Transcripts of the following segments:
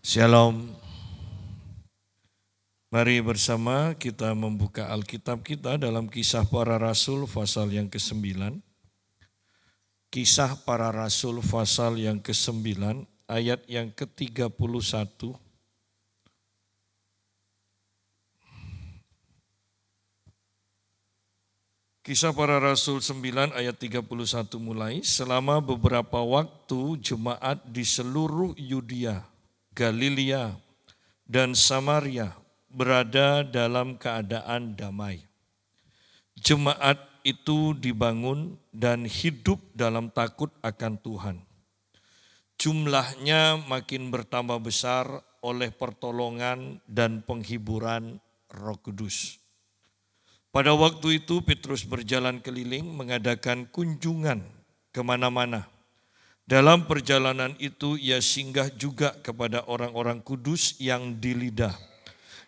Shalom. Mari bersama kita membuka Alkitab kita dalam Kisah Para Rasul pasal yang ke-9. Kisah Para Rasul pasal yang ke-9 ayat yang ke-31. Kisah Para Rasul 9 ayat 31 mulai. Selama beberapa waktu jemaat di seluruh Yudea, Galilea, dan Samaria berada dalam keadaan damai. Jemaat itu dibangun dan hidup dalam takut akan Tuhan. Jumlahnya makin bertambah besar oleh pertolongan dan penghiburan Roh Kudus. Pada waktu itu Petrus berjalan keliling mengadakan kunjungan kemana-mana. Dalam perjalanan itu ia singgah juga kepada orang-orang kudus yang di Lida.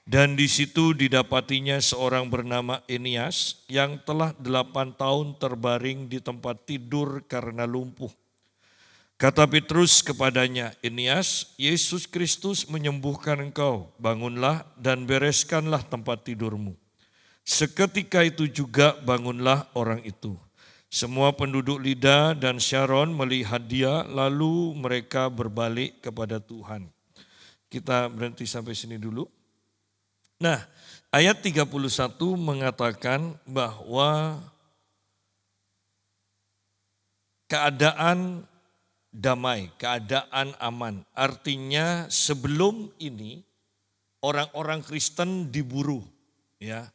Dan di situ didapatinya seorang bernama Enias yang telah 8 tahun terbaring di tempat tidur karena lumpuh. Kata Petrus kepadanya, Enias, Yesus Kristus menyembuhkan engkau, bangunlah dan bereskanlah tempat tidurmu. Seketika itu juga bangunlah orang itu. Semua penduduk Lida dan Sharon melihat dia, lalu mereka berbalik kepada Tuhan. Kita berhenti sampai sini dulu. Nah, ayat 31 mengatakan bahwa keadaan damai, keadaan aman. Artinya sebelum ini orang-orang Kristen diburu, ya,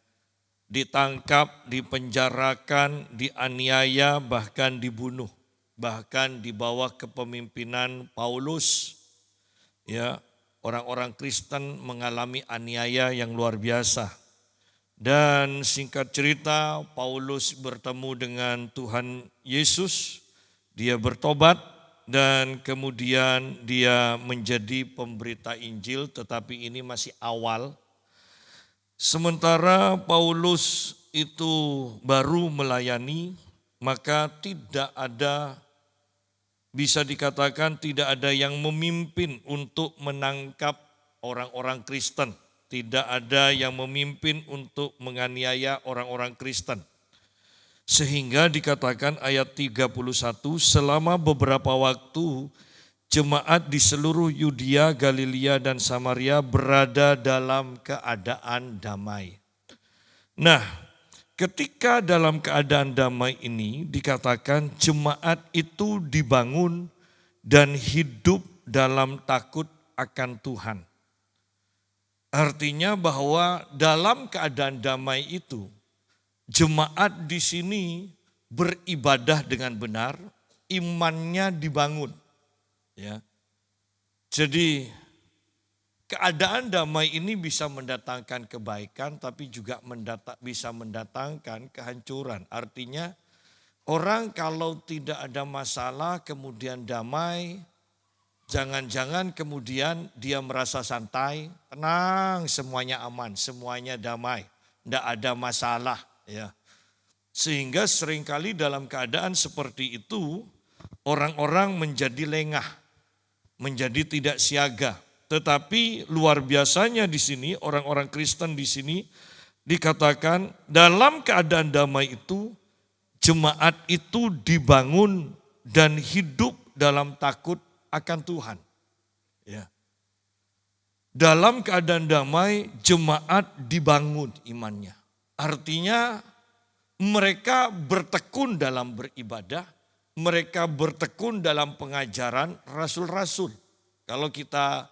ditangkap, dipenjarakan, dianiaya, bahkan dibunuh, bahkan di bawah kepemimpinan Paulus, ya. Orang-orang Kristen mengalami aniaya yang luar biasa. Dan singkat cerita, Paulus bertemu dengan Tuhan Yesus, dia bertobat dan kemudian dia menjadi pemberita Injil, tetapi ini masih awal. Sementara Paulus itu baru melayani, maka tidak ada, bisa dikatakan tidak ada yang memimpin untuk menangkap orang-orang Kristen. Tidak ada yang memimpin untuk menganiaya orang-orang Kristen. Sehingga dikatakan ayat 31, selama beberapa waktu jemaat di seluruh Yudea, Galilea, dan Samaria berada dalam keadaan damai. Nah, ketika dalam keadaan damai ini dikatakan jemaat itu dibangun dan hidup dalam takut akan Tuhan. Artinya bahwa dalam keadaan damai itu jemaat di sini beribadah dengan benar, imannya dibangun. Ya. Jadi keadaan damai ini bisa mendatangkan kebaikan, tapi juga bisa mendatangkan kehancuran. Artinya orang kalau tidak ada masalah kemudian damai, jangan-jangan kemudian dia merasa santai, tenang, semuanya aman, semuanya damai, tidak ada masalah. Ya. Sehingga seringkali dalam keadaan seperti itu orang-orang menjadi lengah, menjadi tidak siaga. Tetapi luar biasanya di sini orang-orang Kristen di sini dikatakan dalam keadaan damai itu jemaat itu dibangun dan hidup dalam takut akan Tuhan. Ya. Dalam keadaan damai jemaat dibangun imannya. Artinya mereka bertekun dalam beribadah, mereka bertekun dalam pengajaran rasul-rasul. Kalau kita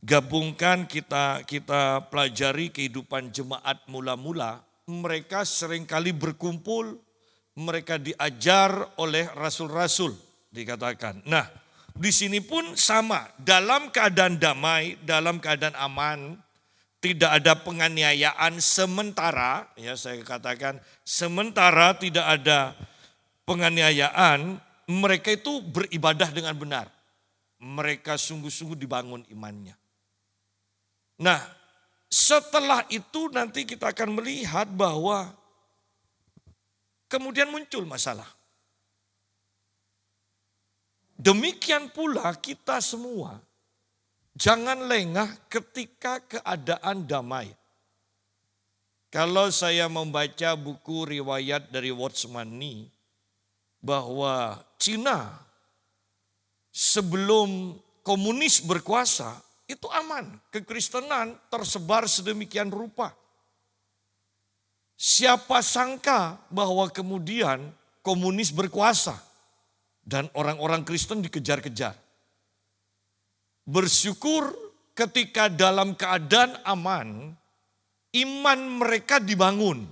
gabungkan, kita pelajari kehidupan jemaat mula-mula, mereka seringkali berkumpul, mereka diajar oleh rasul-rasul dikatakan. Nah, di sini pun sama, dalam keadaan damai, dalam keadaan aman, tidak ada penganiayaan sementara, ya saya katakan sementara tidak ada penganiayaan, mereka itu beribadah dengan benar. Mereka sungguh-sungguh dibangun imannya. Nah, setelah itu nanti kita akan melihat bahwa kemudian muncul masalah. Demikian pula kita semua Jangan lengah ketika keadaan damai. Kalau saya membaca buku riwayat dari Watchman Nee, bahwa Cina sebelum komunis berkuasa itu aman. Kekristenan tersebar sedemikian rupa. Siapa sangka bahwa kemudian komunis berkuasa dan orang-orang Kristen dikejar-kejar. Bersyukur ketika dalam keadaan aman, iman mereka dibangun.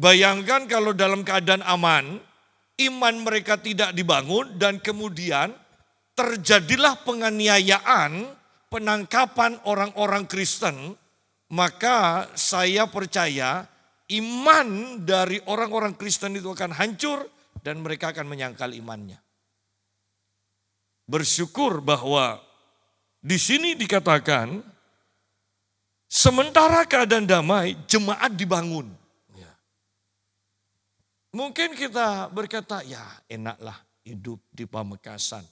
Bayangkan kalau dalam keadaan aman, iman mereka tidak dibangun dan kemudian terjadilah penganiayaan, penangkapan orang-orang Kristen, maka saya percaya iman dari orang-orang Kristen itu akan hancur dan mereka akan menyangkal imannya. Bersyukur bahwa di sini dikatakan sementara keadaan damai, jemaat dibangun. Ya. Mungkin kita berkata, ya enaklah hidup di Pamekasan.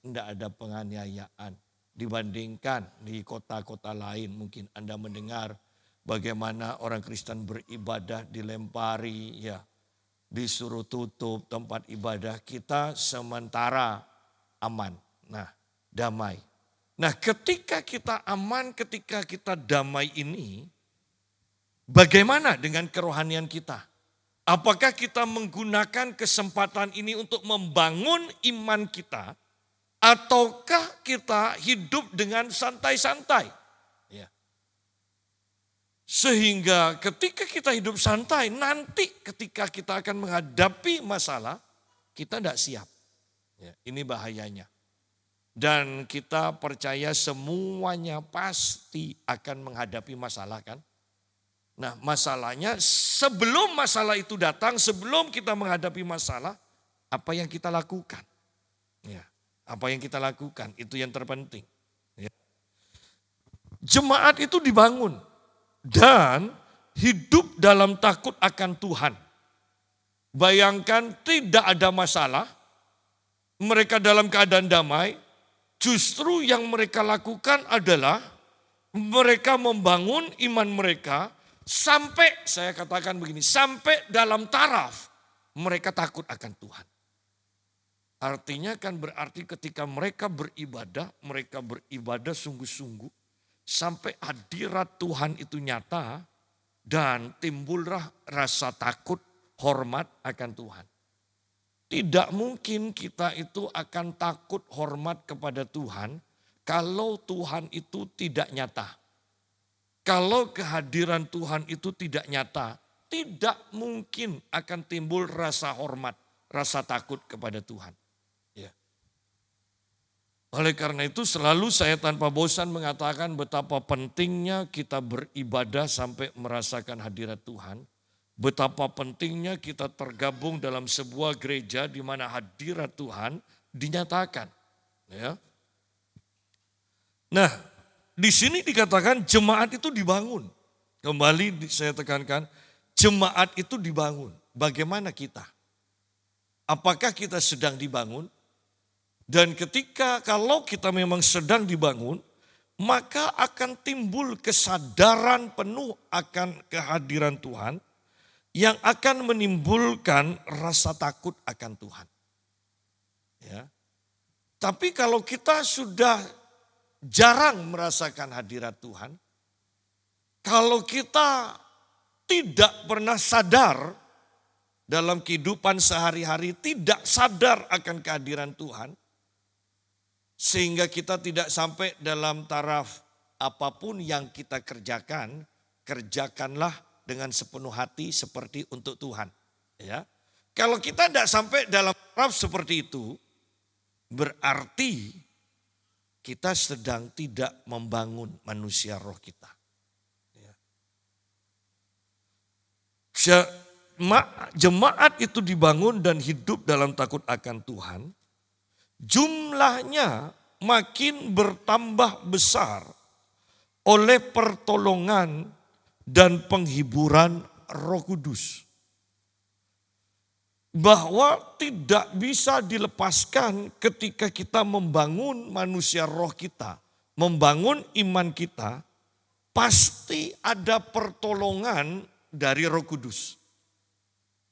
Tidak ada penganiayaan. Dibandingkan di kota-kota lain, mungkin Anda mendengar bagaimana orang Kristen beribadah dilempari, ya, disuruh tutup tempat ibadah. Kita sementara aman. Nah, damai. Nah, ketika kita aman, ketika kita damai ini, bagaimana dengan kerohanian kita? Apakah kita menggunakan kesempatan ini untuk membangun iman kita, ataukah kita hidup dengan santai-santai? Ya. Sehingga ketika kita hidup santai, nanti ketika kita akan menghadapi masalah, kita tidak siap. Ya, ini bahayanya. Dan kita percaya semuanya pasti akan menghadapi masalah kan. Nah masalahnya sebelum masalah itu datang, sebelum kita menghadapi masalah, apa yang kita lakukan? Ya, apa yang kita lakukan itu yang terpenting. Ya. Jemaat itu dibangun dan hidup dalam takut akan Tuhan. Bayangkan tidak ada masalah, mereka dalam keadaan damai. Justru yang mereka lakukan adalah mereka membangun iman mereka sampai, saya katakan begini, sampai dalam taraf mereka takut akan Tuhan. Artinya kan berarti ketika mereka beribadah sungguh-sungguh sampai hadirat Tuhan itu nyata dan timbullah rasa takut, hormat akan Tuhan. Tidak mungkin kita itu akan takut hormat kepada Tuhan kalau Tuhan itu tidak nyata. Kalau kehadiran Tuhan itu tidak nyata, tidak mungkin akan timbul rasa hormat, rasa takut kepada Tuhan. Ya. Oleh karena itu selalu saya tanpa bosan mengatakan betapa pentingnya kita beribadah sampai merasakan hadirat Tuhan. Betapa pentingnya kita tergabung dalam sebuah gereja di mana hadirat Tuhan dinyatakan. Ya. Nah, di sini dikatakan jemaat itu dibangun. Kembali saya tekankan, jemaat itu dibangun. Bagaimana kita? Apakah kita sedang dibangun? Dan kalau kita memang sedang dibangun, maka akan timbul kesadaran penuh akan kehadiran Tuhan, yang akan menimbulkan rasa takut akan Tuhan. Ya. Tapi kalau kita sudah jarang merasakan hadirat Tuhan, kalau kita tidak pernah sadar dalam kehidupan sehari-hari, tidak sadar akan kehadiran Tuhan, sehingga kita tidak sampai dalam taraf apapun yang kita kerjakan, kerjakanlah dengan sepenuh hati seperti untuk Tuhan. Ya. Kalau kita tidak sampai dalam taraf seperti itu, berarti kita sedang tidak membangun manusia roh kita. Ya. Jemaat itu dibangun dan hidup dalam takut akan Tuhan. Jumlahnya makin bertambah besar oleh pertolongan dan penghiburan Roh Kudus. Bahwa tidak bisa dilepaskan ketika kita membangun manusia roh kita, membangun iman kita, pasti ada pertolongan dari Roh Kudus.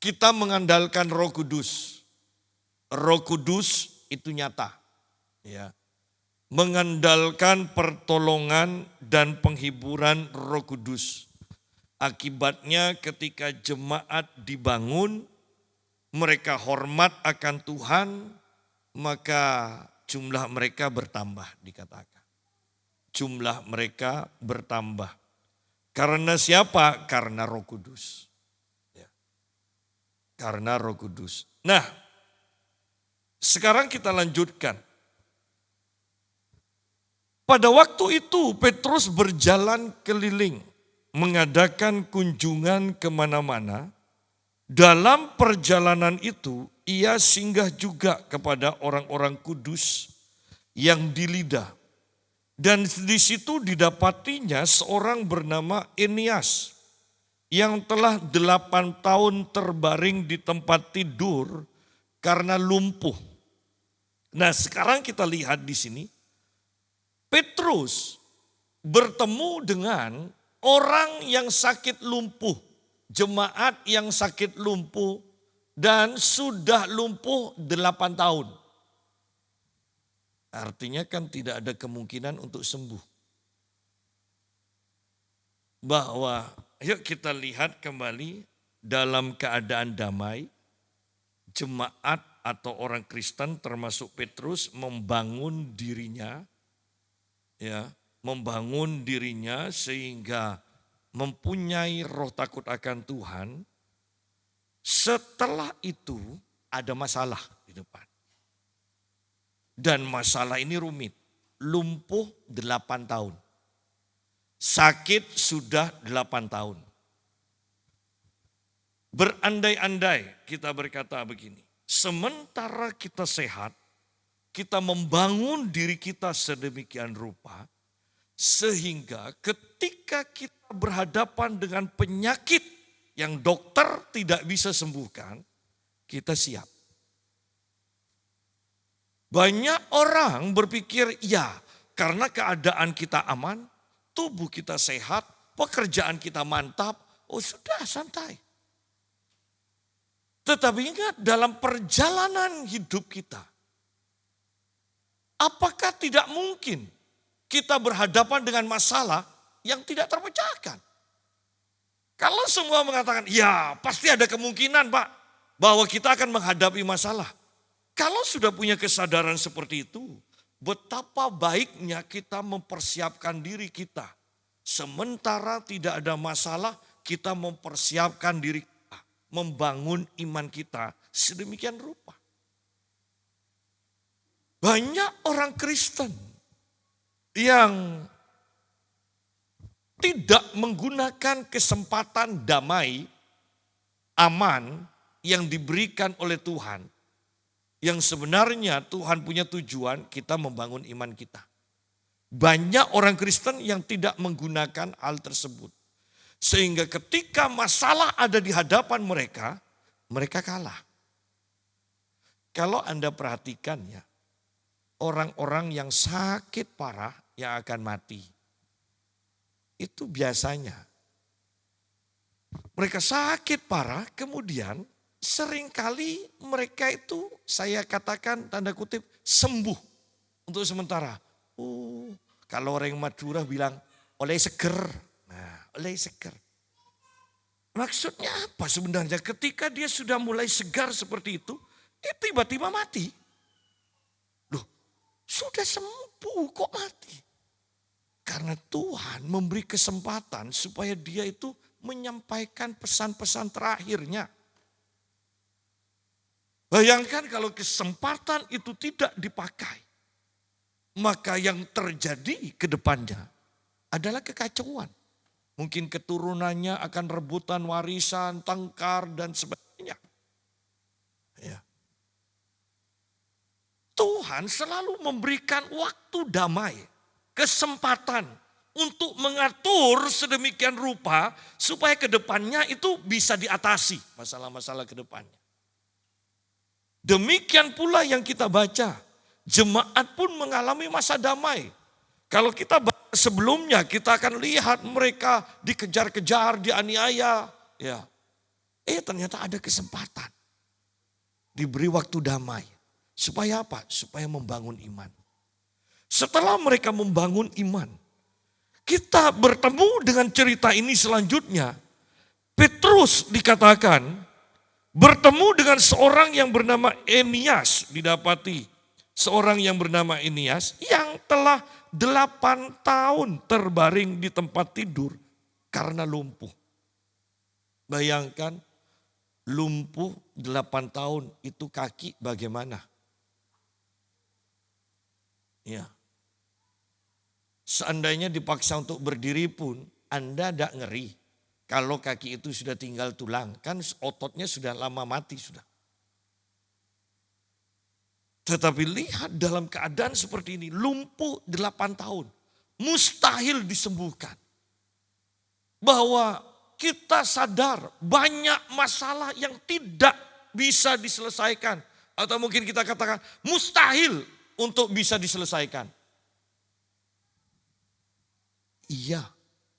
Kita mengandalkan Roh Kudus. Roh Kudus itu nyata. Ya. Mengandalkan pertolongan dan penghiburan Roh Kudus. Akibatnya ketika jemaat dibangun, mereka hormat akan Tuhan, maka jumlah mereka bertambah dikatakan. Jumlah mereka bertambah. Karena siapa? Karena Roh Kudus. Ya. Karena Roh Kudus. Nah, sekarang kita lanjutkan. Pada waktu itu Petrus berjalan keliling, mengadakan kunjungan kemana-mana. Dalam perjalanan itu ia singgah juga kepada orang-orang kudus yang di Lida. Dan di situ didapatinya seorang bernama Eneas yang telah 8 tahun terbaring di tempat tidur karena lumpuh. Nah, sekarang kita lihat di sini Petrus bertemu dengan orang yang sakit lumpuh, jemaat yang sakit lumpuh dan sudah lumpuh 8 tahun. Artinya kan tidak ada kemungkinan untuk sembuh. Bahwa yuk kita lihat kembali dalam keadaan damai, jemaat atau orang Kristen termasuk Petrus membangun dirinya, ya, membangun dirinya sehingga mempunyai roh takut akan Tuhan. Setelah itu ada masalah di depan. Dan masalah ini rumit. Lumpuh 8 tahun. Sakit sudah 8 tahun. Berandai-andai kita berkata begini. Sementara kita sehat, kita membangun diri kita sedemikian rupa, sehingga ketika kita berhadapan dengan penyakit yang dokter tidak bisa sembuhkan, kita siap. Banyak orang berpikir, ya karena keadaan kita aman, tubuh kita sehat, pekerjaan kita mantap, oh sudah santai. Tetapi ingat dalam perjalanan hidup kita, apakah tidak mungkin kita berhadapan dengan masalah yang tidak terpecahkan? Kalau semua mengatakan, ya pasti ada kemungkinan Pak, bahwa kita akan menghadapi masalah. Kalau sudah punya kesadaran seperti itu, betapa baiknya kita mempersiapkan diri kita. Sementara tidak ada masalah, kita mempersiapkan diri kita, membangun iman kita sedemikian rupa. Banyak orang Kristen yang tidak menggunakan kesempatan damai, aman yang diberikan oleh Tuhan. Yang sebenarnya Tuhan punya tujuan kita membangun iman kita. Banyak orang Kristen yang tidak menggunakan hal tersebut. Sehingga ketika masalah ada di hadapan mereka, mereka kalah. Kalau Anda perhatikan ya, orang-orang yang sakit parah yang akan mati. Itu biasanya. Mereka sakit parah kemudian seringkali mereka itu saya katakan tanda kutip sembuh untuk sementara. Kalau orang Madura bilang oleh seger. Nah, oleh seger. Maksudnya apa sebenarnya? Ketika dia sudah mulai segar seperti itu, tiba-tiba mati. Loh, sudah sembuh kok mati? Karena Tuhan memberi kesempatan supaya dia itu menyampaikan pesan-pesan terakhirnya. Bayangkan kalau kesempatan itu tidak dipakai, maka yang terjadi ke depannya adalah kekacauan. Mungkin keturunannya akan rebutan warisan, tengkar dan sebagainya. Ya. Tuhan selalu memberikan waktu damai, kesempatan untuk mengatur sedemikian rupa supaya ke depannya itu bisa diatasi masalah-masalah ke depannya. Demikian pula yang kita baca, jemaat pun mengalami masa damai. Kalau kita sebelumnya kita akan lihat mereka dikejar-kejar, dianiaya. Ya. Ternyata ada kesempatan. Diberi waktu damai. Supaya apa? Supaya membangun iman. Setelah mereka membangun iman, kita bertemu dengan cerita ini selanjutnya. Petrus dikatakan bertemu dengan seorang yang bernama Enias, didapati seorang yang bernama Enias yang telah 8 tahun terbaring di tempat tidur karena lumpuh. Bayangkan lumpuh 8 tahun itu kaki bagaimana? Ya. Seandainya dipaksa untuk berdiri pun Anda tidak ngeri. Kalau kaki itu sudah tinggal tulang, kan ototnya sudah lama mati sudah. Tetapi lihat dalam keadaan seperti ini, lumpuh 8 tahun. Mustahil disembuhkan. Bahwa kita sadar banyak masalah yang tidak bisa diselesaikan. Atau mungkin kita katakan mustahil untuk bisa diselesaikan. Iya,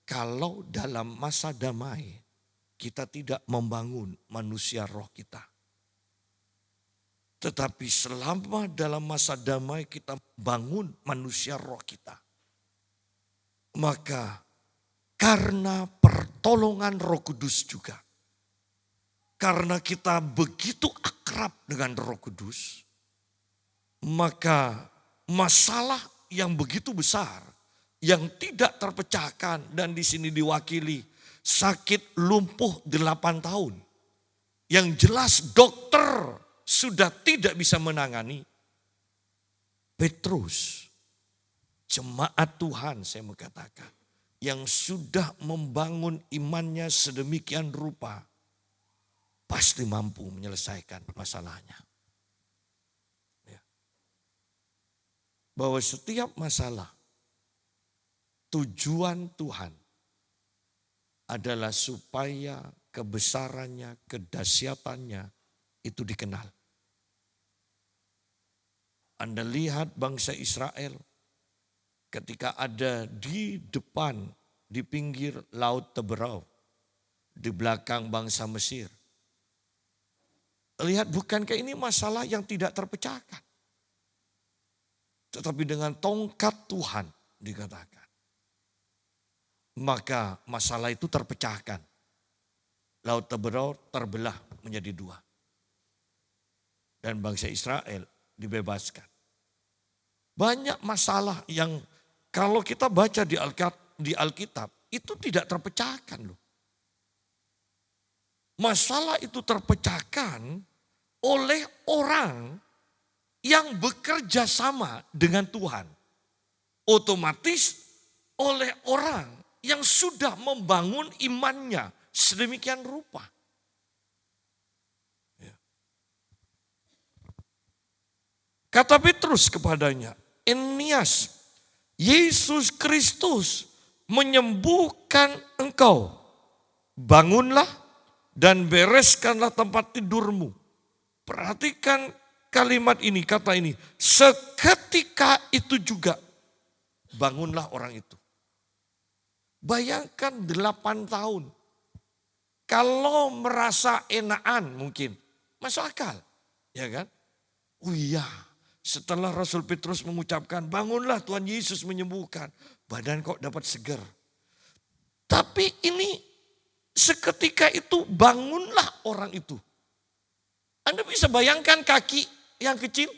kalau dalam masa damai kita tidak membangun manusia roh kita. Tetapi selama dalam masa damai kita bangun manusia roh kita. Maka karena pertolongan Roh Kudus juga. Karena kita begitu akrab dengan Roh Kudus. Maka masalah yang begitu besar yang tidak terpecahkan dan di sini diwakili sakit lumpuh 8 tahun. Yang jelas dokter sudah tidak bisa menangani. Petrus, jemaat Tuhan saya mau katakan, yang sudah membangun imannya sedemikian rupa, pasti mampu menyelesaikan masalahnya. Ya. Bahwa setiap masalah, tujuan Tuhan adalah supaya kebesarannya, kedahsyatannya itu dikenal. Anda lihat bangsa Israel ketika ada di depan, di pinggir Laut Teberau, di belakang bangsa Mesir. Lihat, bukankah ini masalah yang tidak terpecahkan? Tetapi dengan tongkat Tuhan dikatakan. Maka masalah itu terpecahkan. Laut Teberau terbelah menjadi 2. Dan bangsa Israel dibebaskan. Banyak masalah yang kalau kita baca di Alkitab itu tidak terpecahkan loh. Masalah itu terpecahkan oleh orang yang bekerja sama dengan Tuhan. Otomatis oleh orang yang sudah membangun imannya sedemikian rupa. Ya. Kata Petrus kepadanya, Enias, Yesus Kristus menyembuhkan engkau. Bangunlah dan bereskanlah tempat tidurmu. Perhatikan kalimat ini, kata ini. Seketika itu juga bangunlah orang itu. Bayangkan 8 tahun. Kalau merasa enakan mungkin, masuk akal. Ya kan? Oh iya, setelah Rasul Petrus mengucapkan, bangunlah Tuhan Yesus menyembuhkan. Badan kok dapat segar. Tapi ini seketika itu bangunlah orang itu. Anda bisa bayangkan kaki yang kecil?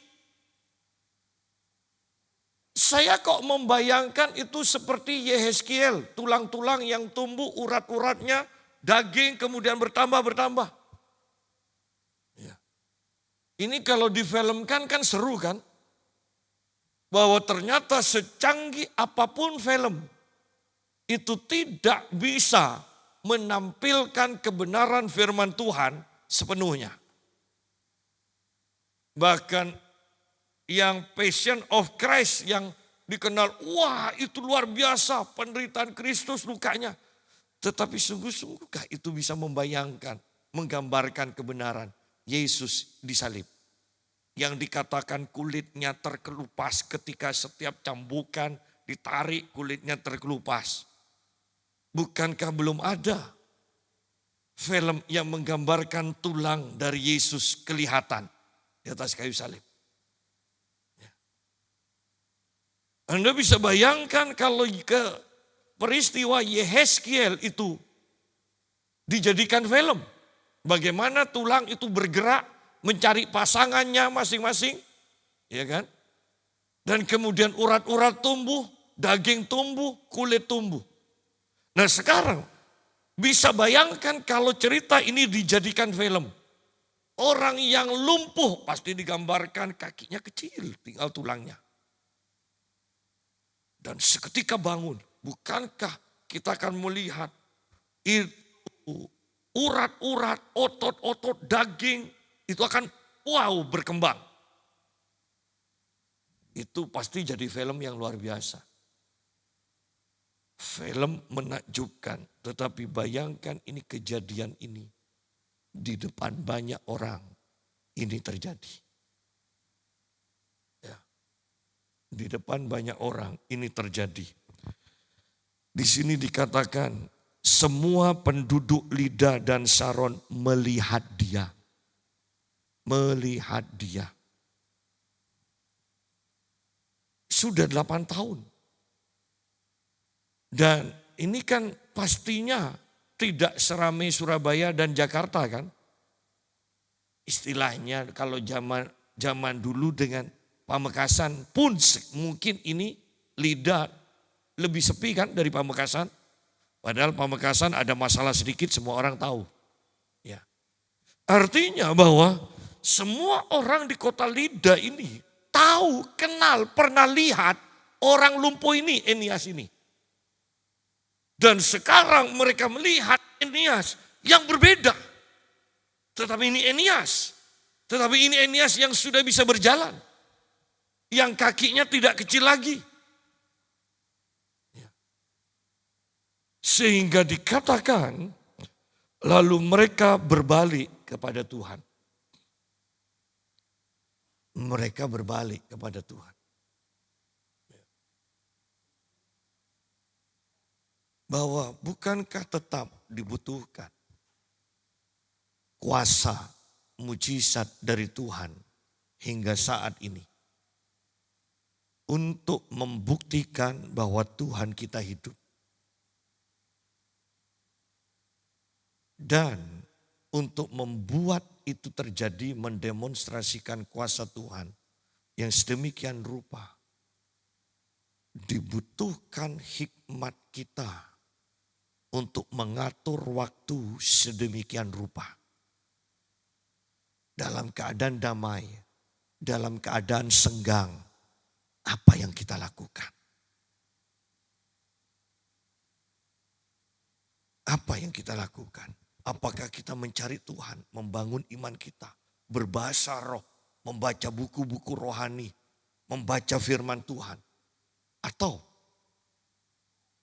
Saya kok membayangkan itu seperti Yehezkiel, tulang-tulang yang tumbuh urat-uratnya, daging kemudian bertambah. Ya. Ini kalau difilmkan kan seru kan? Bahwa ternyata secanggih apapun film, itu tidak bisa menampilkan kebenaran firman Tuhan sepenuhnya. Bahkan yang Passion of Christ yang dikenal, wah itu luar biasa penderitaan Kristus lukanya. Tetapi sungguh-sungguhkah itu bisa membayangkan, menggambarkan kebenaran Yesus disalib. Yang dikatakan kulitnya terkelupas ketika setiap cambukan ditarik kulitnya terkelupas. Bukankah belum ada film yang menggambarkan tulang dari Yesus kelihatan di atas kayu salib? Anda bisa bayangkan kalau ke peristiwa Yehezkiel itu dijadikan film. Bagaimana tulang itu bergerak mencari pasangannya masing-masing. Ya kan? Dan kemudian urat-urat tumbuh, daging tumbuh, kulit tumbuh. Nah sekarang bisa bayangkan kalau cerita ini dijadikan film. Orang yang lumpuh pasti digambarkan kakinya kecil, tinggal tulangnya. Dan seketika bangun, bukankah kita akan melihat itu urat-urat, otot-otot, daging itu akan berkembang. Itu pasti jadi film yang luar biasa. Film menakjubkan, tetapi bayangkan ini kejadian ini di depan banyak orang ini terjadi. Di depan banyak orang ini terjadi. Di sini dikatakan semua penduduk Lida dan Saron melihat dia. Melihat dia. Sudah 8 tahun. Dan ini kan pastinya tidak seramai Surabaya dan Jakarta kan. Istilahnya kalau zaman dulu dengan Pamekasan pun mungkin ini Lida lebih sepi kan dari Pamekasan. Padahal Pamekasan ada masalah sedikit semua orang tahu. Ya. Artinya bahwa semua orang di kota Lida ini tahu, kenal, pernah lihat orang lumpuh ini, Enias ini. Dan sekarang mereka melihat Enias yang berbeda. Tetapi ini Enias. Tetapi ini Enias yang sudah bisa berjalan. Yang kakinya tidak kecil lagi. Sehingga dikatakan lalu mereka berbalik kepada Tuhan. Mereka berbalik kepada Tuhan. Bahwa bukankah tetap dibutuhkan kuasa mujizat dari Tuhan hingga saat ini. Untuk membuktikan bahwa Tuhan kita hidup. Dan untuk membuat itu terjadi mendemonstrasikan kuasa Tuhan yang sedemikian rupa. Dibutuhkan hikmat kita untuk mengatur waktu sedemikian rupa. Dalam keadaan damai, dalam keadaan senggang. Apa yang kita lakukan? Apa yang kita lakukan? Apakah kita mencari Tuhan, membangun iman kita, berbahasa roh, membaca buku-buku rohani, membaca firman Tuhan? Atau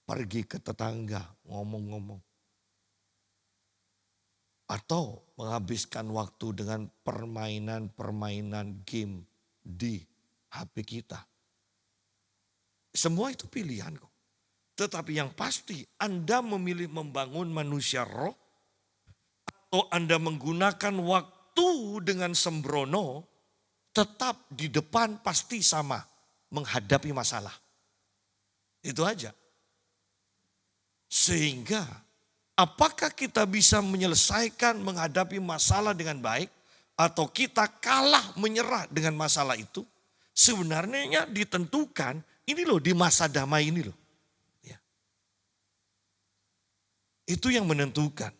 pergi ke tetangga ngomong-ngomong? Atau menghabiskan waktu dengan permainan-permainan game di HP kita? Semua itu pilihan kok. Tetapi yang pasti Anda memilih membangun manusia roh atau Anda menggunakan waktu dengan sembrono, tetap di depan pasti sama menghadapi masalah. Itu aja. Sehingga apakah kita bisa menyelesaikan menghadapi masalah dengan baik atau kita kalah menyerah dengan masalah itu? Sebenarnya ditentukan ini loh di masa damai ini loh. Ya. Itu yang menentukan.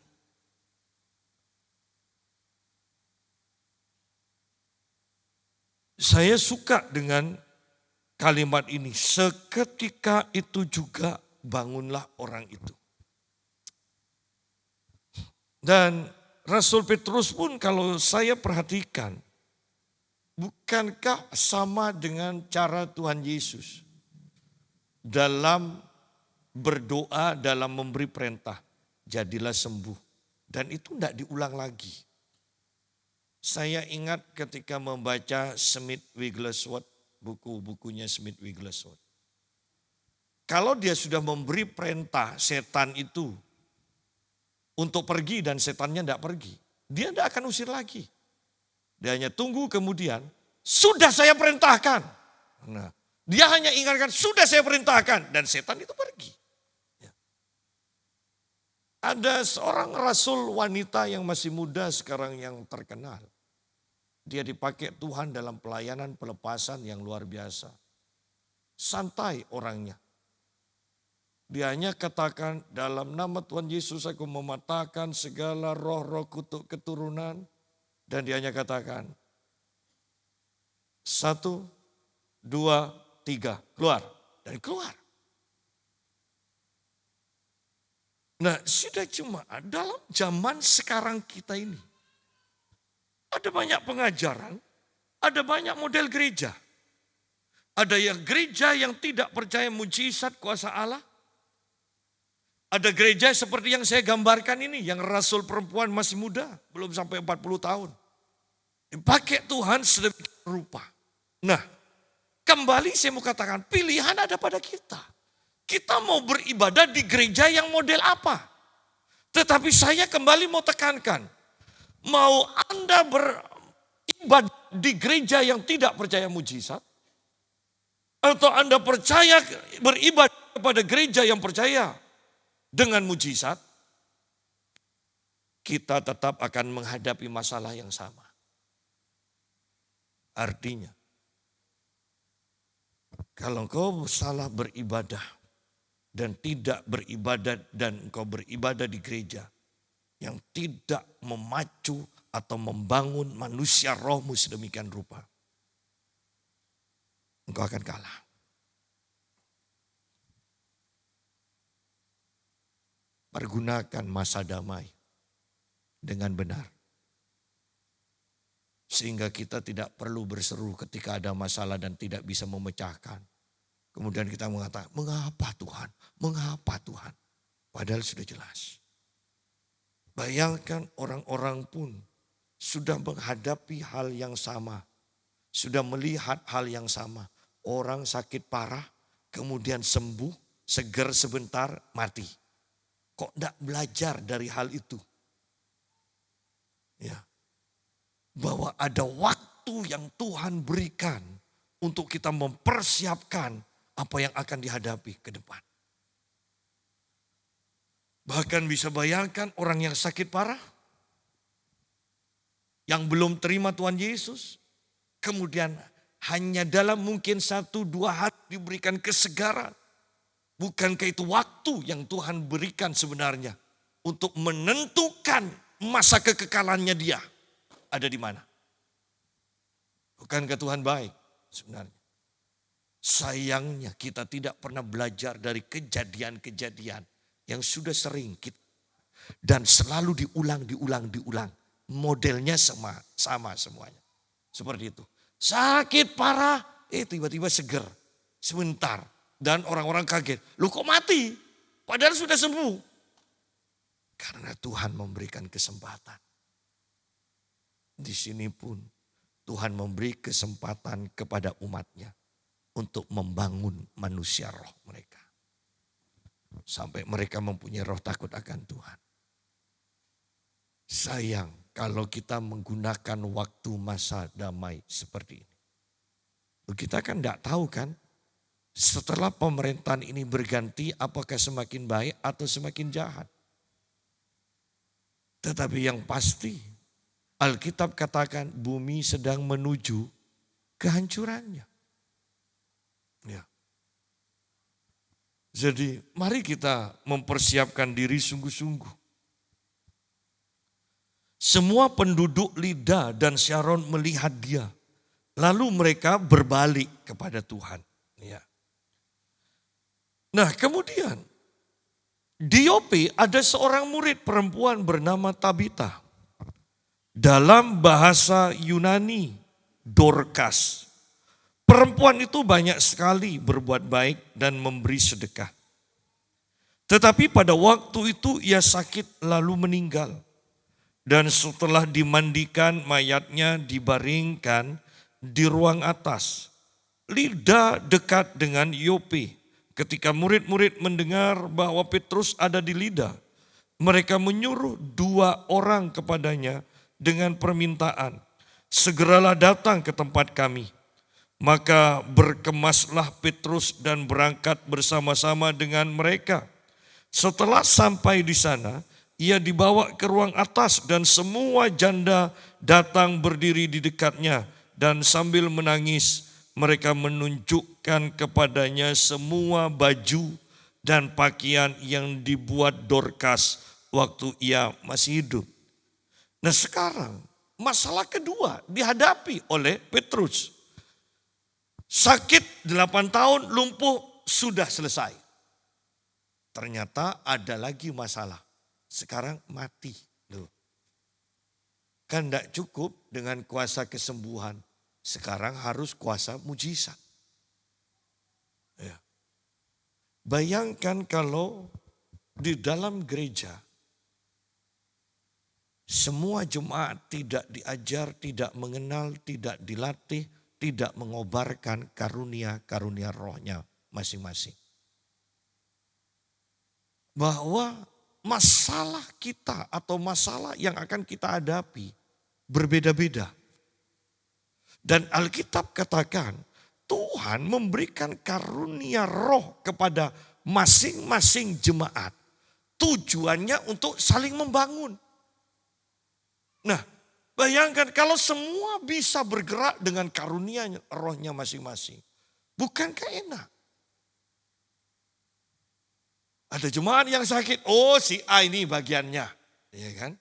Saya suka dengan kalimat ini. Seketika itu juga bangunlah orang itu. Dan Rasul Petrus pun kalau saya perhatikan. Bukankah sama dengan cara Tuhan Yesus? Dalam berdoa, dalam memberi perintah, jadilah sembuh. Dan itu tidak diulang lagi. Saya ingat ketika membaca Smith Wigglesworth, buku-bukunya Smith Wigglesworth. kalau dia sudah memberi perintah setan itu untuk pergi dan setannya tidak pergi, dia tidak akan usir lagi. Dia hanya tunggu kemudian, sudah saya perintahkan. Nah, dia hanya ingatkan, sudah saya perintahkan, dan setan itu pergi. Ya. Ada seorang rasul wanita yang masih muda sekarang yang terkenal. Dia dipakai Tuhan dalam pelayanan pelepasan yang luar biasa. Santai orangnya. Dia hanya katakan, dalam nama Tuhan Yesus aku mematahkan segala roh-roh kutuk keturunan. Dan dia hanya katakan, 1, 2, 3, keluar. Dan keluar. Nah, sudah cuma dalam zaman sekarang kita ini. Ada banyak pengajaran, ada banyak model gereja. Ada yang gereja yang tidak percaya mujizat kuasa Allah. Ada gereja seperti yang saya gambarkan ini, yang rasul perempuan masih muda, belum sampai 40 tahun. Dipakai Tuhan sedemikian rupa. Nah, kembali saya mau katakan, pilihan ada pada kita. Kita mau beribadah di gereja yang model apa? Tetapi saya kembali mau tekankan, mau Anda beribadah di gereja yang tidak percaya mujizat, atau Anda percaya beribadah kepada gereja yang percaya dengan mujizat, kita tetap akan menghadapi masalah yang sama. Artinya, kalau engkau salah beribadah dan tidak beribadah dan engkau beribadah di gereja yang tidak memacu atau membangun manusia rohmu sedemikian rupa, engkau akan kalah. Pergunakan masa damai dengan benar. Sehingga kita tidak perlu berseru ketika ada masalah dan tidak bisa memecahkan. Kemudian kita mengatakan, mengapa Tuhan? Mengapa Tuhan? Padahal sudah jelas. Bayangkan orang-orang pun sudah menghadapi hal yang sama. Sudah melihat hal yang sama. Orang sakit parah, kemudian sembuh, seger sebentar, mati. Kok tidak belajar dari hal itu? Ya. Bahwa ada waktu yang Tuhan berikan untuk kita mempersiapkan apa yang akan dihadapi ke depan. Bahkan bisa bayangkan orang yang sakit parah, yang belum terima Tuhan Yesus, kemudian hanya dalam mungkin 1-2 hari diberikan kesegaran. Bukankah itu waktu yang Tuhan berikan sebenarnya untuk menentukan masa kekekalannya dia ada di mana? Bukankah Tuhan baik sebenarnya? Sayangnya kita tidak pernah belajar dari kejadian-kejadian yang sudah sering kita dan selalu diulang. Modelnya sama semuanya. Seperti itu. Sakit parah, tiba-tiba seger. Sebentar. Dan orang-orang kaget. Lu kok mati? Padahal sudah sembuh. Karena Tuhan memberikan kesempatan. Di sini pun Tuhan memberi kesempatan kepada umatnya untuk membangun manusia roh mereka. Sampai mereka mempunyai roh takut akan Tuhan. Sayang kalau kita menggunakan waktu masa damai seperti ini. Kita kan tidak tahu kan, setelah pemerintahan ini berganti apakah semakin baik atau semakin jahat. Tetapi yang pasti Alkitab katakan bumi sedang menuju kehancurannya. Ya. Jadi mari kita mempersiapkan diri sungguh-sungguh. Semua penduduk Lida dan Sharon melihat dia. Lalu mereka berbalik kepada Tuhan. Ya. Nah kemudian di Yope ada seorang murid perempuan bernama Tabita. Dalam bahasa Yunani, Dorcas. Perempuan itu banyak sekali berbuat baik dan memberi sedekah. Tetapi pada waktu itu ia sakit lalu meninggal. Dan setelah dimandikan mayatnya dibaringkan di ruang atas. Lida dekat dengan Yope. Ketika murid-murid mendengar bahwa Petrus ada di Lida, mereka menyuruh 2 orang kepadanya dengan permintaan, segeralah datang ke tempat kami. Maka berkemaslah Petrus dan berangkat bersama-sama dengan mereka. Setelah sampai di sana, ia dibawa ke ruang atas dan semua janda datang berdiri di dekatnya. Dan sambil menangis, mereka menunjukkan kepadanya semua baju dan pakaian yang dibuat Dorcas waktu ia masih hidup. Nah sekarang masalah kedua dihadapi oleh Petrus. Sakit 8 tahun, lumpuh, sudah selesai. Ternyata ada lagi masalah. Sekarang mati. Loh. Kan tidak cukup dengan kuasa kesembuhan. Sekarang harus kuasa mujizat. Ya. Bayangkan kalau di dalam gereja semua jemaat tidak diajar, tidak mengenal, tidak dilatih, tidak mengobarkan karunia-karunia rohnya masing-masing. Bahwa masalah kita atau masalah yang akan kita hadapi berbeda-beda. Dan Alkitab katakan Tuhan memberikan karunia roh kepada masing-masing jemaat. Tujuannya untuk saling membangun. Nah, bayangkan kalau semua bisa bergerak dengan karunia rohnya masing-masing. Bukankah enak? Ada jemaat yang sakit, oh si A ini bagiannya. Ya kan?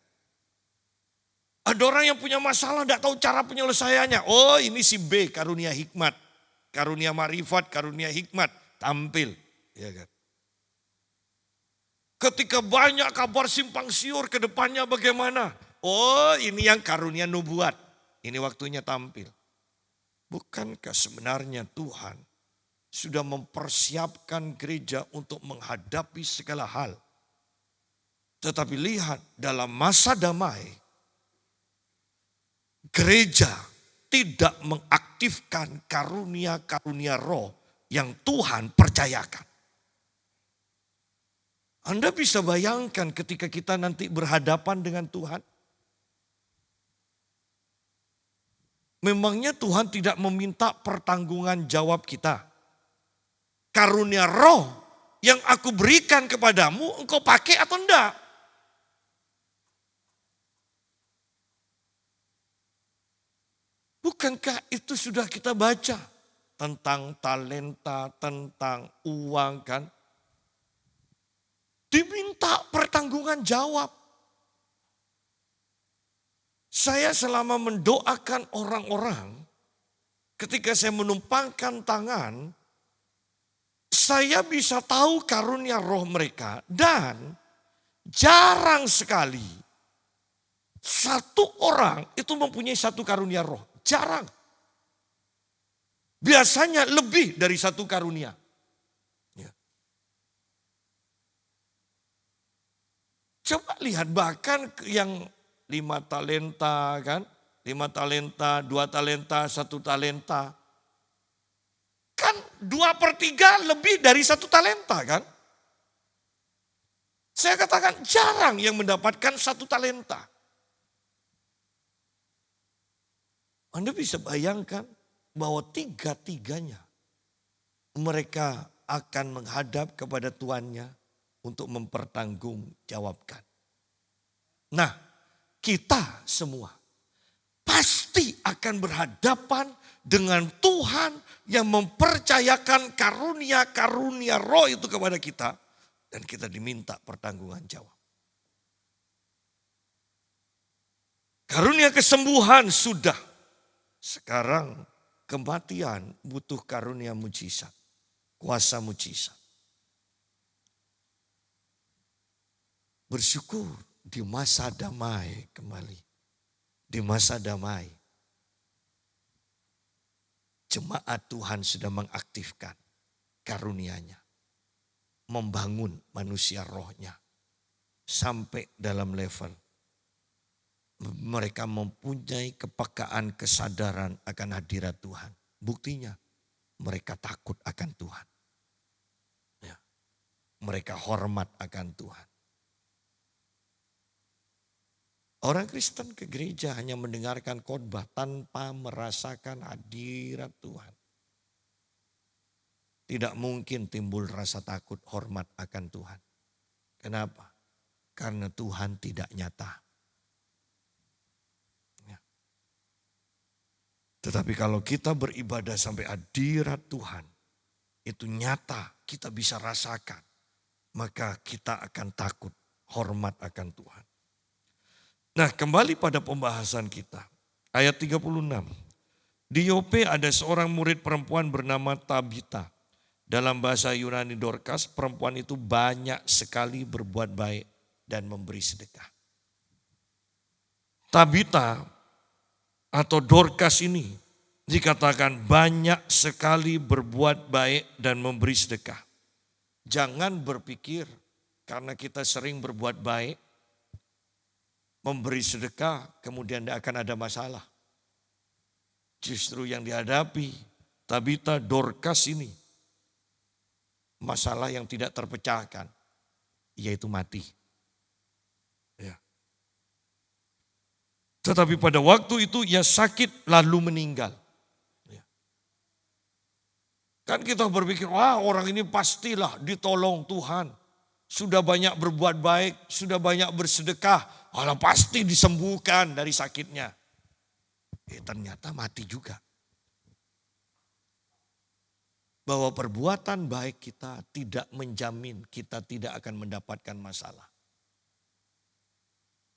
Ada orang yang punya masalah, tidak tahu cara penyelesaiannya. Oh ini si B, karunia hikmat. Karunia marifat, karunia hikmat. Tampil. Ya kan? Ketika banyak kabar simpang siur ke depannya bagaimana? Oh ini yang karunia nubuat. Ini waktunya tampil. Bukankah sebenarnya Tuhan sudah mempersiapkan gereja untuk menghadapi segala hal. Tetapi lihat dalam masa damai, gereja tidak mengaktifkan karunia-karunia roh yang Tuhan percayakan. Anda bisa bayangkan ketika kita nanti berhadapan dengan Tuhan. Memangnya Tuhan tidak meminta pertanggungan jawab kita. Karunia roh yang aku berikan kepadamu engkau pakai atau enggak? Bukankah itu sudah kita baca tentang talenta, tentang uang kan? Diminta pertanggungan jawab. Saya selama mendoakan orang-orang, ketika saya menumpangkan tangan, saya bisa tahu karunia roh mereka dan jarang sekali satu orang itu mempunyai satu karunia roh. Jarang. Biasanya lebih dari satu karunia. Ya. Coba lihat bahkan yang 5 talenta kan, 5 talenta, 2 talenta, 1 talenta. Kan 2/3 lebih dari 1 talenta kan. Saya katakan jarang yang mendapatkan 1 talenta. Anda bisa bayangkan bahwa 3-tiganya mereka akan menghadap kepada tuannya untuk mempertanggungjawabkan. Nah, kita semua pasti akan berhadapan dengan Tuhan yang mempercayakan karunia-karunia roh itu kepada kita. Dan kita diminta pertanggungan jawab. Karunia kesembuhan sudah. Sekarang kematian butuh karunia mujizat. Kuasa mujizat. Bersyukur di masa damai kembali. Di masa damai. Jemaat Tuhan sudah mengaktifkan karunia-Nya. Membangun manusia rohnya. Sampai dalam level. Mereka mempunyai kepekaan kesadaran akan hadirat Tuhan. Buktinya mereka takut akan Tuhan. mereka hormat akan Tuhan. Orang Kristen ke gereja hanya mendengarkan khotbah tanpa merasakan hadirat Tuhan. Tidak mungkin timbul rasa takut hormat akan Tuhan. Kenapa? Karena Tuhan tidak nyata. Ya. Tetapi kalau kita beribadah sampai hadirat Tuhan, itu nyata, kita bisa rasakan. Maka kita akan takut, hormat akan Tuhan. Nah, kembali pada pembahasan kita. Ayat 36. Di Yope ada seorang murid perempuan bernama Tabita. Dalam bahasa Yunani Dorcas, perempuan itu banyak sekali berbuat baik dan memberi sedekah. Tabita atau Dorcas ini dikatakan banyak sekali berbuat baik dan memberi sedekah. Jangan berpikir karena kita sering berbuat baik, memberi sedekah, kemudian tidak akan ada masalah. Justru yang dihadapi Tabita Dorcas ini, masalah yang tidak terpecahkan, yaitu mati. Ya. Tetapi pada waktu itu ia sakit lalu meninggal. Ya. Kan kita berpikir, wah orang ini pastilah ditolong Tuhan. Sudah banyak berbuat baik, sudah banyak bersedekah, Allah pasti disembuhkan dari sakitnya. Ternyata mati juga. Bahwa perbuatan baik kita tidak menjamin kita tidak akan mendapatkan masalah.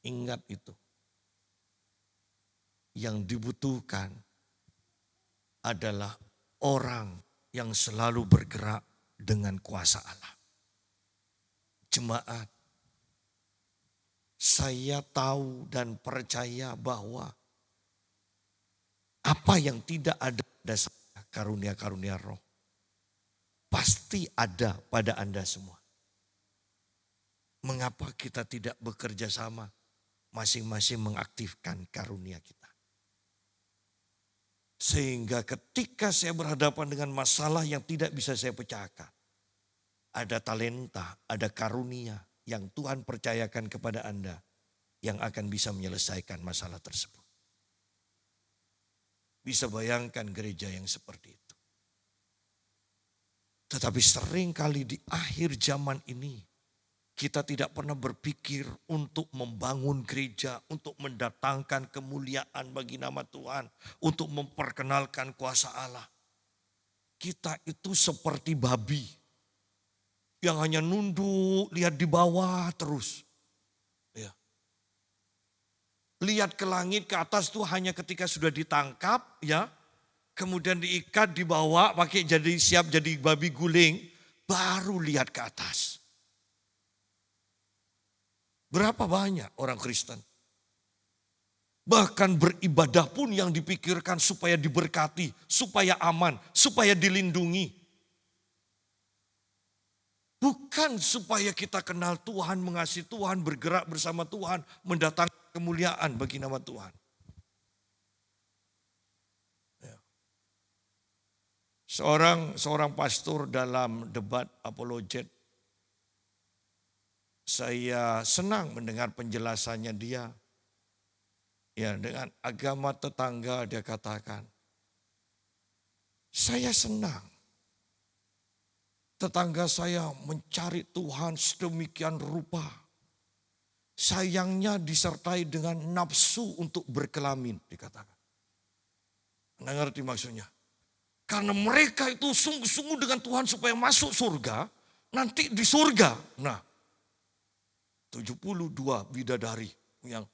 Ingat itu. Yang dibutuhkan adalah orang yang selalu bergerak dengan kuasa Allah. Jemaat, saya tahu dan percaya bahwa apa yang tidak ada pada karunia-karunia roh pasti ada pada Anda semua. Mengapa kita tidak bekerja sama masing-masing mengaktifkan karunia kita? Sehingga ketika saya berhadapan dengan masalah yang tidak bisa saya pecahkan, ada talenta, ada karunia yang Tuhan percayakan kepada Anda yang akan bisa menyelesaikan masalah tersebut. Bisa bayangkan gereja yang seperti itu. Tetapi seringkali di akhir zaman ini kita tidak pernah berpikir untuk membangun gereja, untuk mendatangkan kemuliaan bagi nama Tuhan, untuk memperkenalkan kuasa Allah. Kita itu seperti babi yang hanya nunduk, lihat di bawah terus. Ya. Lihat ke langit, ke atas itu hanya ketika sudah ditangkap, ya. Kemudian diikat, dibawa, pakai jadi siap jadi babi guling, baru lihat ke atas. Berapa banyak orang Kristen? Bahkan beribadah pun yang dipikirkan supaya diberkati, supaya aman, supaya dilindungi. Bukan supaya kita kenal Tuhan, mengasihi Tuhan, bergerak bersama Tuhan, mendatangkan kemuliaan bagi nama Tuhan. Ya. Seorang pastor dalam debat apologet, saya senang mendengar penjelasannya dia. Ya, dengan agama tetangga dia katakan, saya senang. Tetangga saya mencari Tuhan sedemikian rupa. Sayangnya disertai dengan nafsu untuk berkelamin, dikatakan. Anda ngerti maksudnya? Karena mereka itu sungguh-sungguh dengan Tuhan supaya masuk surga, nanti di surga. Nah, 72 bidadari yang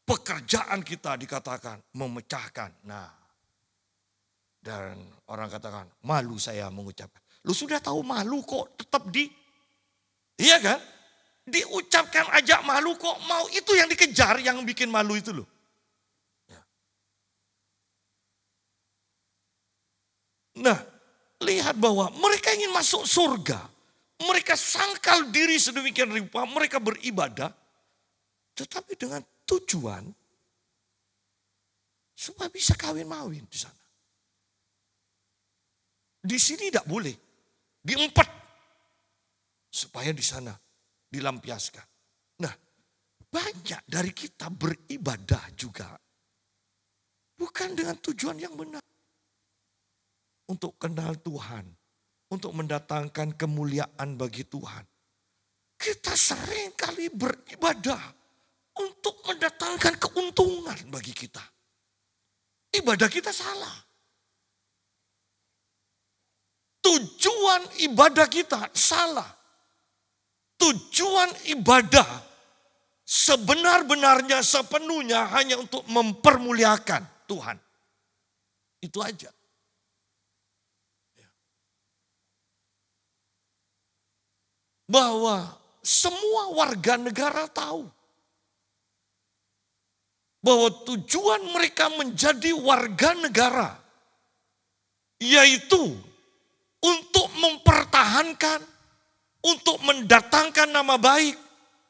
pekerjaan kita dikatakan memecahkan. Nah, dan orang katakan, malu saya mengucapkan. Lu sudah tahu malu kok tetap iya kan? Diucapkan aja malu kok mau, itu yang dikejar, yang bikin malu itu loh. Ya. Nah, lihat bahwa mereka ingin masuk surga. Mereka sangkal diri sedemikian rupa, mereka beribadah. Tetapi dengan tujuan supaya bisa kawin-mawin di sana. Di sini tidak boleh. Diempet. supaya di sana dilampiaskan. Nah, banyak dari kita beribadah juga bukan dengan tujuan yang benar. Untuk kenal Tuhan, untuk mendatangkan kemuliaan bagi Tuhan. Kita sering kali beribadah untuk mendatangkan keuntungan bagi kita. Ibadah kita salah. Tujuan ibadah kita salah. Tujuan ibadah sebenar-benarnya sepenuhnya hanya untuk mempermuliakan Tuhan. Itu aja. Bahwa semua warga negara tahu bahwa tujuan mereka menjadi warga negara yaitu untuk mempertahankan, untuk mendatangkan nama baik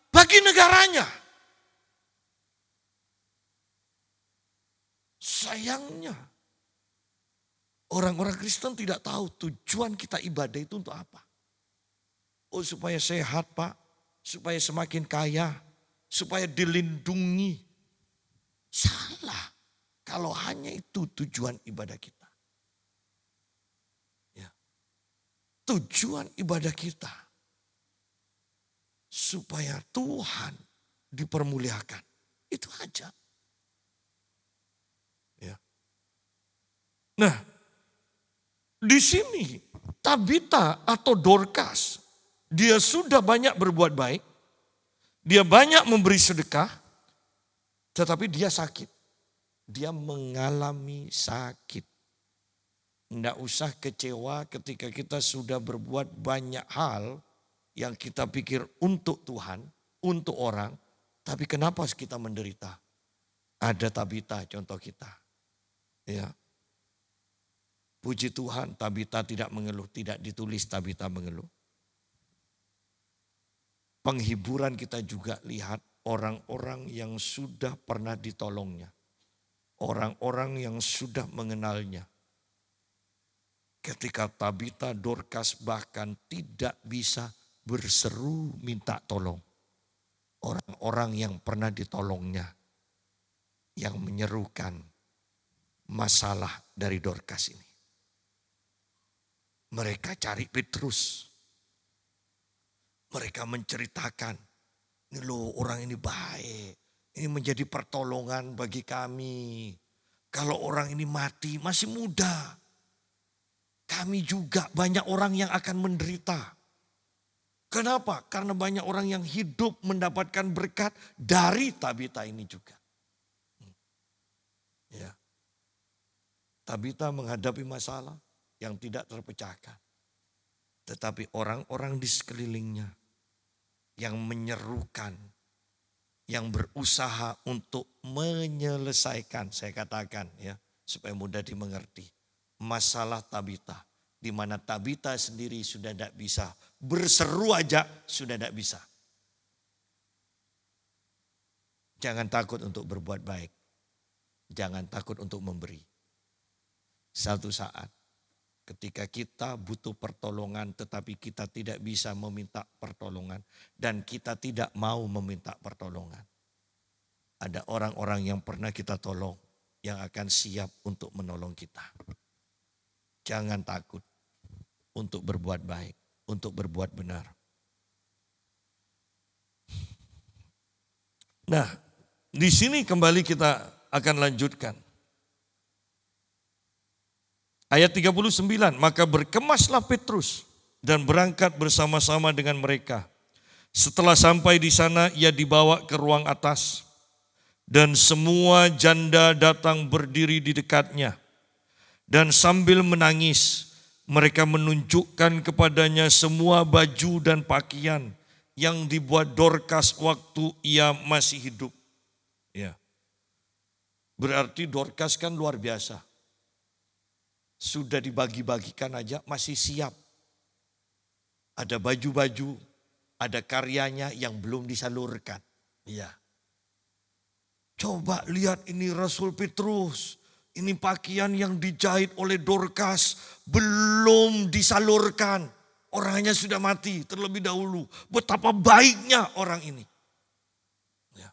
bagi negaranya. Sayangnya orang-orang Kristen tidak tahu tujuan kita ibadah itu untuk apa. Oh, supaya sehat, Pak, supaya semakin kaya, supaya dilindungi. Salah kalau hanya itu tujuan ibadah kita. Ya. Tujuan ibadah kita supaya Tuhan dipermuliakan. Itu aja. Ya. Nah, di sini Tabita atau Dorcas, dia sudah banyak berbuat baik, dia banyak memberi sedekah, tetapi dia sakit. Dia mengalami sakit. Tidak usah kecewa ketika kita sudah berbuat banyak hal yang kita pikir untuk Tuhan, untuk orang, tapi kenapa kita menderita? Ada Tabita contoh kita. Ya. Puji Tuhan, Tabita tidak mengeluh, tidak ditulis Tabita mengeluh. Penghiburan kita juga lihat orang-orang yang sudah pernah ditolongnya. Orang-orang yang sudah mengenalnya. Ketika Tabita, Dorcas bahkan tidak bisa berseru minta tolong. Orang-orang yang pernah ditolongnya. Yang menyerukan masalah dari Dorcas ini. Mereka cari Petrus. Mereka menceritakan, ini loh orang ini baik, ini menjadi pertolongan bagi kami. Kalau orang ini mati masih muda, kami juga banyak orang yang akan menderita. Kenapa? Karena banyak orang yang hidup mendapatkan berkat dari Tabita ini juga. Ya. Tabita menghadapi masalah yang tidak terpecahkan. Tetapi orang-orang di sekelilingnya yang menyerukan, yang berusaha untuk menyelesaikan, saya katakan ya, supaya mudah dimengerti. Masalah Tabita, di mana Tabita sendiri sudah tidak bisa, berseru aja sudah tidak bisa. Jangan takut untuk berbuat baik, jangan takut untuk memberi. Satu saat, ketika kita butuh pertolongan tetapi kita tidak bisa meminta pertolongan. Dan kita tidak mau meminta pertolongan. Ada orang-orang yang pernah kita tolong yang akan siap untuk menolong kita. Jangan takut untuk berbuat baik, untuk berbuat benar. Nah, di sini kembali kita akan lanjutkan. Ayat 39, maka berkemaslah Petrus dan berangkat bersama-sama dengan mereka. Setelah sampai di sana ia dibawa ke ruang atas dan semua janda datang berdiri di dekatnya. Dan sambil menangis mereka menunjukkan kepadanya semua baju dan pakaian yang dibuat Dorcas waktu ia masih hidup. Ya. Berarti Dorcas kan luar biasa. Sudah dibagi-bagikan aja masih siap. Ada baju-baju, ada karyanya yang belum disalurkan. Ya. Coba lihat ini Rasul Petrus. Ini pakaian yang dijahit oleh Dorcas belum disalurkan. Orangnya sudah mati terlebih dahulu. Betapa baiknya orang ini. Ya.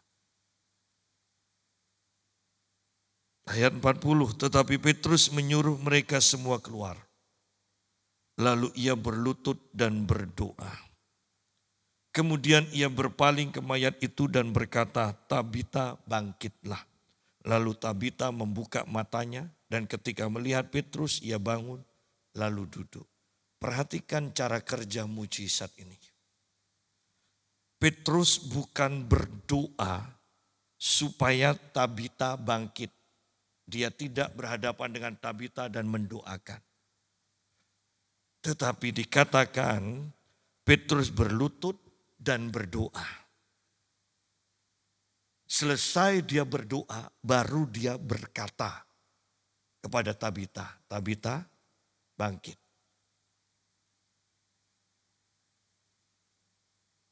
Ayat 40, tetapi Petrus menyuruh mereka semua keluar. Lalu ia berlutut dan berdoa. Kemudian ia berpaling ke mayat itu dan berkata, Tabita, bangkitlah. Lalu Tabita membuka matanya dan ketika melihat Petrus ia bangun lalu duduk. Perhatikan cara kerja mujizat ini. Petrus bukan berdoa supaya Tabita bangkit. Dia tidak berhadapan dengan Tabita dan mendoakan. Tetapi dikatakan Petrus berlutut dan berdoa. Selesai dia berdoa, baru dia berkata kepada Tabita, Tabita bangkit.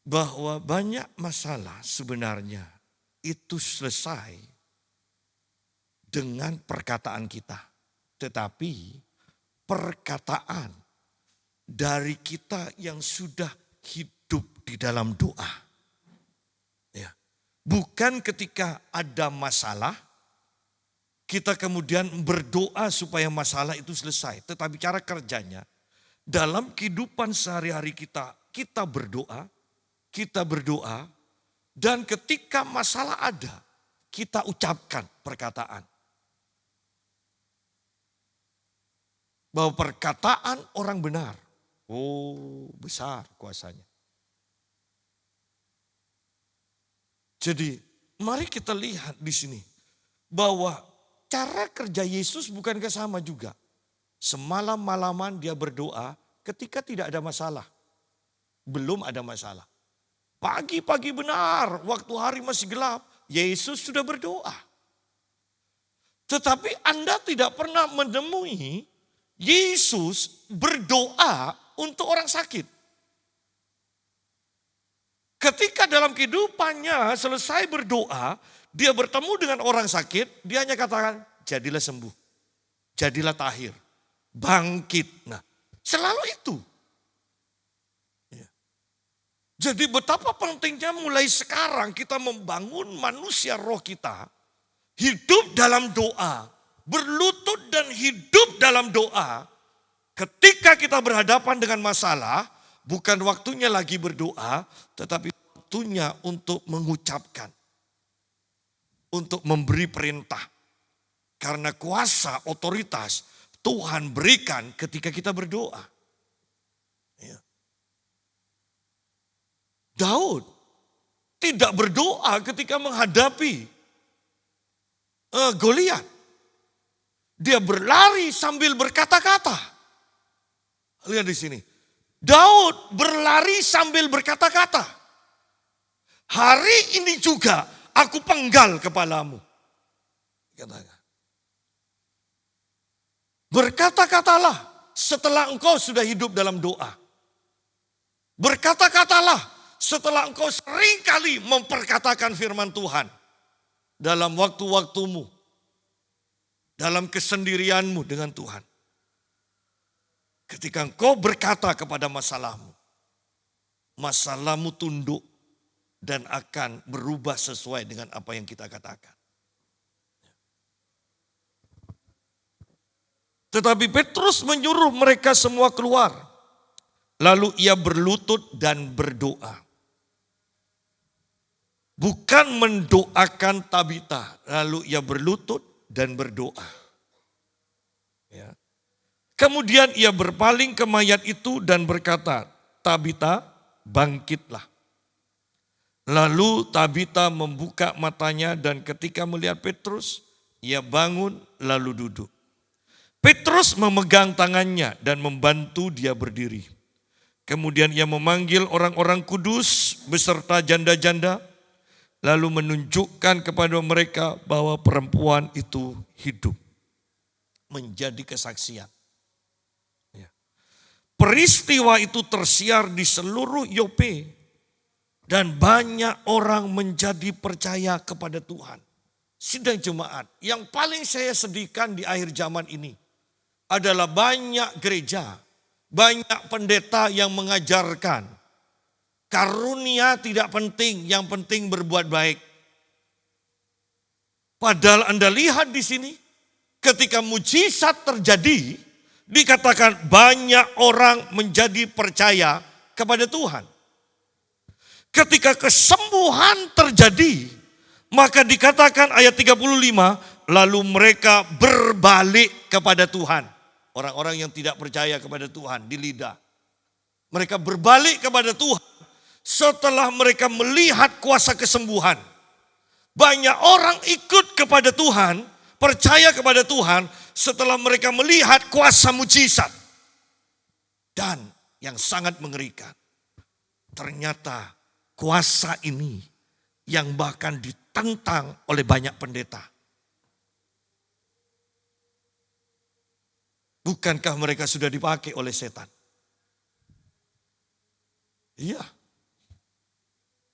Bahwa banyak masalah sebenarnya itu selesai dengan perkataan kita. Tetapi perkataan dari kita yang sudah hidup di dalam doa. Ya. Bukan ketika ada masalah, kita kemudian berdoa supaya masalah itu selesai. Tetapi cara kerjanya, dalam kehidupan sehari-hari kita berdoa, dan ketika masalah ada, kita ucapkan perkataan. Bahwa perkataan orang benar. Oh, besar kuasanya. Jadi, mari kita lihat di sini. Bahwa cara kerja Yesus bukankah sama juga. Semalam-malaman dia berdoa ketika tidak ada masalah. Belum ada masalah. Pagi-pagi benar, waktu hari masih gelap, Yesus sudah berdoa. Tetapi Anda tidak pernah menemui Yesus berdoa untuk orang sakit. Ketika dalam kehidupannya selesai berdoa, dia bertemu dengan orang sakit, dia hanya katakan, jadilah sembuh, jadilah tahir, bangkit. Nah, selalu itu. Jadi betapa pentingnya mulai sekarang kita membangun manusia roh kita. Hidup dalam doa. Berlutut dan hidup dalam doa. Ketika kita berhadapan dengan masalah. Bukan waktunya lagi berdoa. Tetapi waktunya untuk mengucapkan. Untuk memberi perintah. Karena kuasa, otoritas Tuhan berikan ketika kita berdoa. Ya. Daud tidak berdoa ketika menghadapi Goliat. Dia berlari sambil berkata-kata. Lihat di sini. Daud berlari sambil berkata-kata. Hari ini juga aku penggal kepalamu. Katakan. Berkata-katalah setelah engkau sudah hidup dalam doa. Berkata-katalah setelah engkau seringkali memperkatakan firman Tuhan. Dalam waktu-waktumu. Dalam kesendirianmu dengan Tuhan. Ketika engkau berkata kepada masalahmu. Masalahmu tunduk. Dan akan berubah sesuai dengan apa yang kita katakan. Tetapi Petrus menyuruh mereka semua keluar. Lalu ia berlutut dan berdoa. Bukan mendoakan Tabita. Lalu ia berlutut dan berdoa. Ya. Kemudian ia berpaling ke mayat itu dan berkata, Tabita, bangkitlah. Lalu Tabita membuka matanya dan ketika melihat Petrus, ia bangun lalu duduk. Petrus memegang tangannya dan membantu dia berdiri. Kemudian ia memanggil orang-orang kudus beserta janda-janda. Lalu menunjukkan kepada mereka bahwa perempuan itu hidup. Menjadi kesaksian. Ya. Peristiwa itu tersiar di seluruh Yope. Dan banyak orang menjadi percaya kepada Tuhan. Sidang jemaat, yang paling saya sedihkan di akhir zaman ini adalah banyak gereja Banyak pendeta yang mengajarkan karunia tidak penting, yang penting berbuat baik. Padahal Anda lihat di sini, ketika mujizat terjadi, dikatakan banyak orang menjadi percaya kepada Tuhan. Ketika kesembuhan terjadi, maka dikatakan ayat 35, lalu mereka berbalik kepada Tuhan. Orang-orang yang tidak percaya kepada Tuhan di lidah. Mereka berbalik kepada Tuhan setelah mereka melihat kuasa kesembuhan. Banyak orang ikut kepada Tuhan, percaya kepada Tuhan setelah mereka melihat kuasa mujizat. Dan yang sangat mengerikan, ternyata kuasa ini yang bahkan ditentang oleh banyak pendeta. Bukankah mereka sudah dipakai oleh setan? Iya.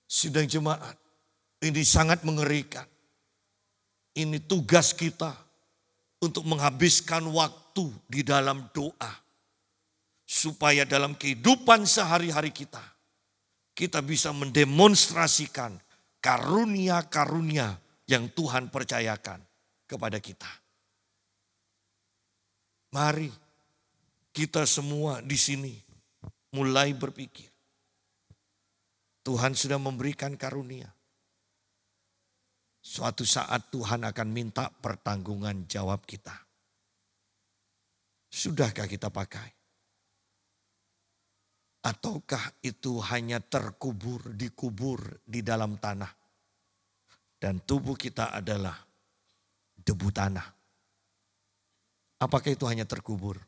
Sidang jemaat, ini sangat mengerikan. Ini tugas kita untuk menghabiskan waktu di dalam doa. Supaya dalam kehidupan sehari-hari kita bisa mendemonstrasikan karunia-karunia yang Tuhan percayakan kepada kita. Mari kita semua di sini mulai berpikir. Tuhan sudah memberikan karunia. Suatu saat Tuhan akan minta pertanggungan jawab kita. Sudahkah kita pakai? Ataukah itu hanya dikubur di dalam tanah. Dan tubuh kita adalah debu tanah. Apakah itu hanya terkubur?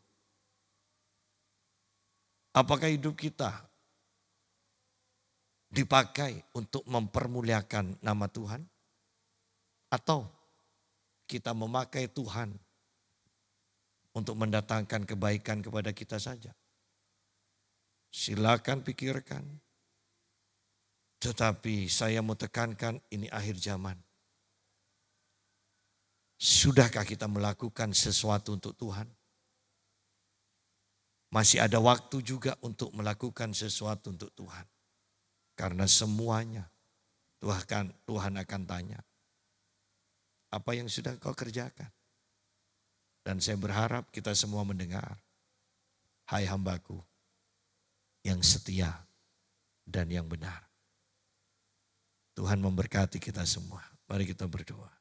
Apakah hidup kita dipakai untuk mempermuliakan nama Tuhan? Atau kita memakai Tuhan untuk mendatangkan kebaikan kepada kita saja? Silakan pikirkan. Tetapi saya mau tekankan ini akhir zaman. Sudahkah kita melakukan sesuatu untuk Tuhan? Masih ada waktu juga untuk melakukan sesuatu untuk Tuhan. Karena semuanya Tuhan akan tanya. Apa yang sudah kau kerjakan? Dan saya berharap kita semua mendengar. Hai hambaku yang setia dan yang benar. Tuhan memberkati kita semua. Mari kita berdoa.